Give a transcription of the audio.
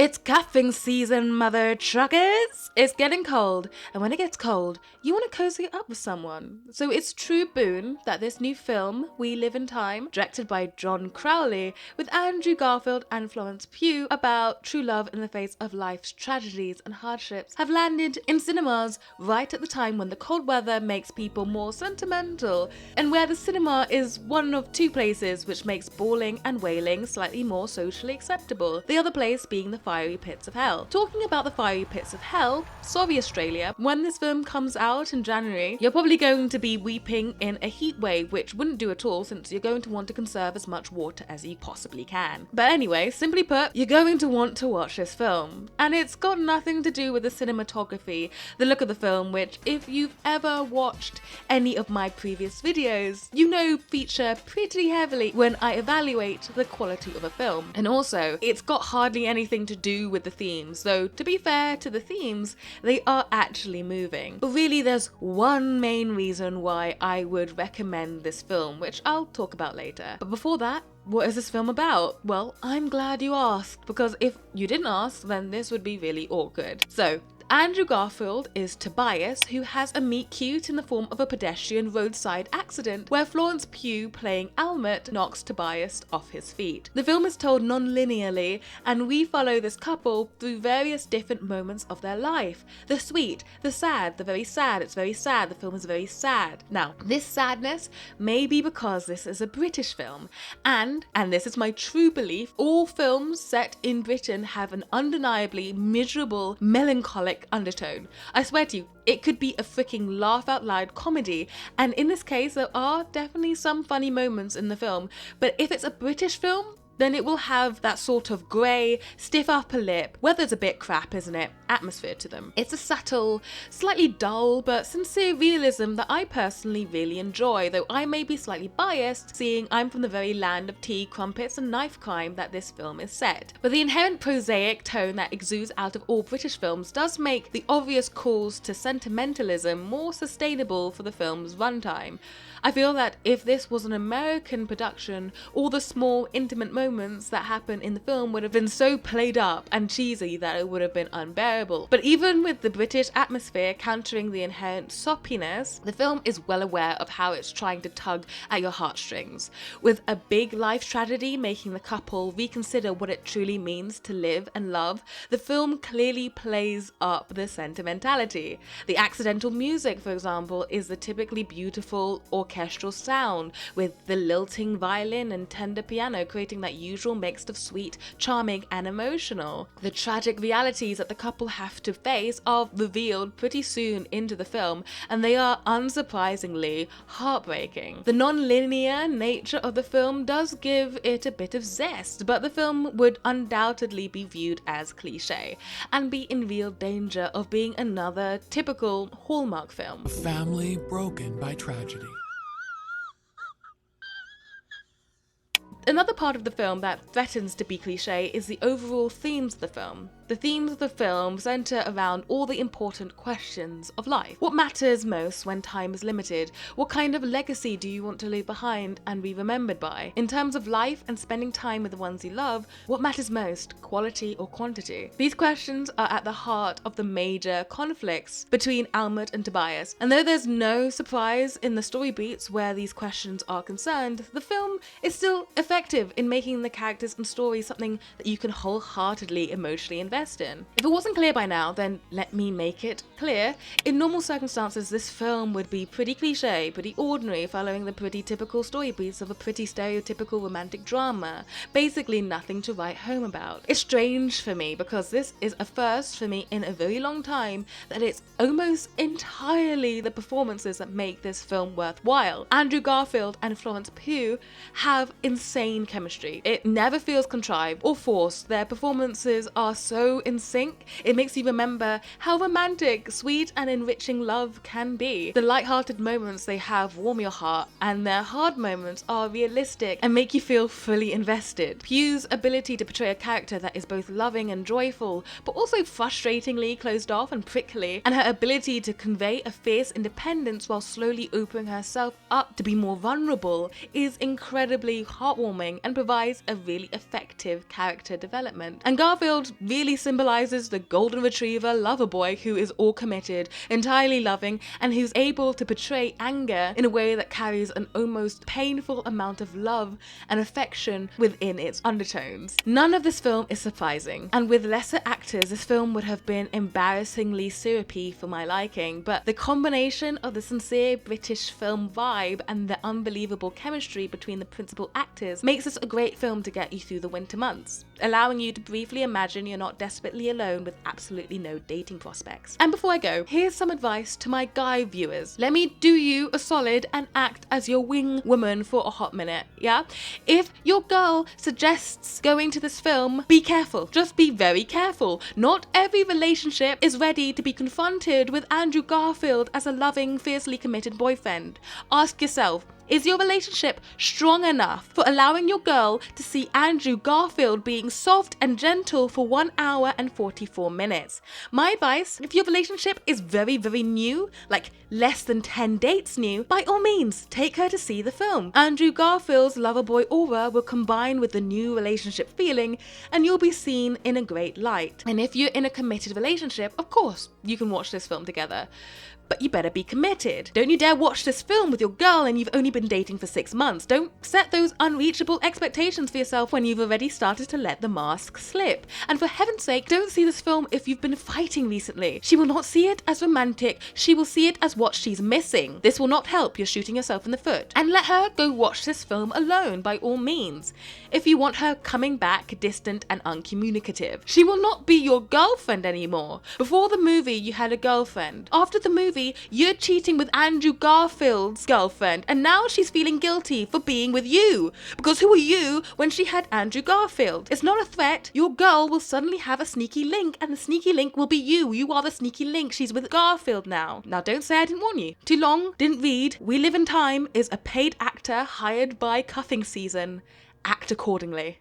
It's cuffing season, mother truckers! It's getting cold, and when it gets cold, you want to cozy up with someone. So it's true boon that this new film, We Live in Time, directed by John Crowley, with Andrew Garfield and Florence Pugh, about true love in the face of life's tragedies and hardships, have landed in cinemas right at the time when the cold weather makes people more sentimental, and where the cinema is one of two places which makes bawling and wailing slightly more socially acceptable, the other place being the fiery pits of hell. Talking about the fiery pits of hell, sorry Australia, when this film comes out in January, you're probably going to be weeping in a heat wave, which wouldn't do at all since you're going to want to conserve as much water as you possibly can. But anyway, simply put, you're going to want to watch this film. And it's got nothing to do with the cinematography, the look of the film, which if you've ever watched any of my previous videos, you know feature pretty heavily when I evaluate the quality of a film. And also, it's got hardly anything to do with the themes, though to be fair to the themes, they are actually moving. But really there's one main reason why I would recommend this film, which I'll talk about later. But before that, what is this film about? Well, I'm glad you asked, because if you didn't ask, then this would be really awkward. So, Andrew Garfield is Tobias, who has a meet cute in the form of a pedestrian roadside accident where Florence Pugh, playing Almut, knocks Tobias off his feet. The film is told non-linearly, and we follow this couple through various different moments of their life. The sweet, the sad, the very sad, it's very sad, the film is very sad. Now, this sadness may be because this is a British film, and this is my true belief, all films set in Britain have an undeniably miserable, melancholic undertone. I swear to you, it could be a freaking laugh out loud comedy, and in this case there are definitely some funny moments in the film, but if it's a British film, then it will have that sort of grey, stiff upper lip, weather's a bit crap, isn't it, atmosphere to them. It's a subtle, slightly dull, but sincere realism that I personally really enjoy, though I may be slightly biased, seeing I'm from the very land of tea, crumpets and knife crime that this film is set. But the inherent prosaic tone that exudes out of all British films does make the obvious calls to sentimentalism more sustainable for the film's runtime. I feel that if this was an American production, all the small, intimate moments that happen in the film would have been so played up and cheesy that it would have been unbearable. But even with the British atmosphere countering the inherent soppiness, the film is well aware of how it's trying to tug at your heartstrings. With a big life tragedy making the couple reconsider what it truly means to live and love, the film clearly plays up the sentimentality. The accidental music, for example, is the typically beautiful orchestral sound, with the lilting violin and tender piano creating that usual mix of sweet, charming and emotional. The tragic realities that the couple have to face are revealed pretty soon into the film, and they are unsurprisingly heartbreaking. The non-linear nature of the film does give it a bit of zest, but the film would undoubtedly be viewed as cliche and be in real danger of being another typical Hallmark film. A family broken by tragedy. Another part of the film that threatens to be cliche is the overall themes of the film. The themes of the film center around all the important questions of life. What matters most when time is limited? What kind of legacy do you want to leave behind and be remembered by? In terms of life and spending time with the ones you love, what matters most, quality or quantity? These questions are at the heart of the major conflicts between Almut and Tobias. And though there's no surprise in the story beats where these questions are concerned, the film is still effective in making the characters and story something that you can wholeheartedly emotionally invest in. If it wasn't clear by now, then let me make it clear. In normal circumstances, this film would be pretty cliche, pretty ordinary, following the pretty typical story beats of a pretty stereotypical romantic drama. Basically nothing to write home about. It's strange for me because this is a first for me in a very long time that it's almost entirely the performances that make this film worthwhile. Andrew Garfield and Florence Pugh have insane chemistry. It never feels contrived or forced. Their performances are so in sync, it makes you remember how romantic, sweet and enriching love can be. The light-hearted moments they have warm your heart, and their hard moments are realistic and make you feel fully invested. Pugh's ability to portray a character that is both loving and joyful, but also frustratingly closed off and prickly, and her ability to convey a fierce independence while slowly opening herself up to be more vulnerable is incredibly heartwarming heartwarming and provides a really effective character development. And Garfield really symbolizes the golden retriever lover boy who is all committed, entirely loving, and who's able to portray anger in a way that carries an almost painful amount of love and affection within its undertones. None of this film is surprising, and with lesser actors this film would have been embarrassingly syrupy for my liking, but the combination of the sincere British film vibe and the unbelievable chemistry between the principal actors makes this a great film to get you through the winter months, allowing you to briefly imagine you're not desperately alone with absolutely no dating prospects. And before I go, here's some advice to my guy viewers. Let me do you a solid and act as your wing woman for a hot minute, yeah? If your girl suggests going to this film, be careful. Just be very careful. Not every relationship is ready to be confronted with Andrew Garfield as a loving, fiercely committed boyfriend. Ask yourself, is your relationship strong enough for allowing your girl to see Andrew Garfield being soft and gentle for 1 hour and 44 minutes? My advice, if your relationship is very, very new, like less than 10 dates new, by all means, take her to see the film. Andrew Garfield's lover boy aura will combine with the new relationship feeling, and you'll be seen in a great light. And if you're in a committed relationship, of course, you can watch this film together. But you better be committed. Don't you dare watch this film with your girl and you've only been dating for 6 months. Don't set those unreachable expectations for yourself when you've already started to let the mask slip. And for heaven's sake, don't see this film if you've been fighting recently. She will not see it as romantic, she will see it as what she's missing. This will not help, you're shooting yourself in the foot. And let her go watch this film alone, by all means. If you want her coming back distant and uncommunicative. She will not be your girlfriend anymore. Before the movie, you had a girlfriend. After the movie, you're cheating with Andrew Garfield's girlfriend, and now she's feeling guilty for being with you. Because who are you when she had Andrew Garfield? It's not a threat. Your girl will suddenly have a sneaky link, and the sneaky link will be you. You are the sneaky link. She's with Garfield now. Now don't say I didn't warn you. Too long, didn't read. We Live in Time is a paid actor hired by cuffing season. Act accordingly.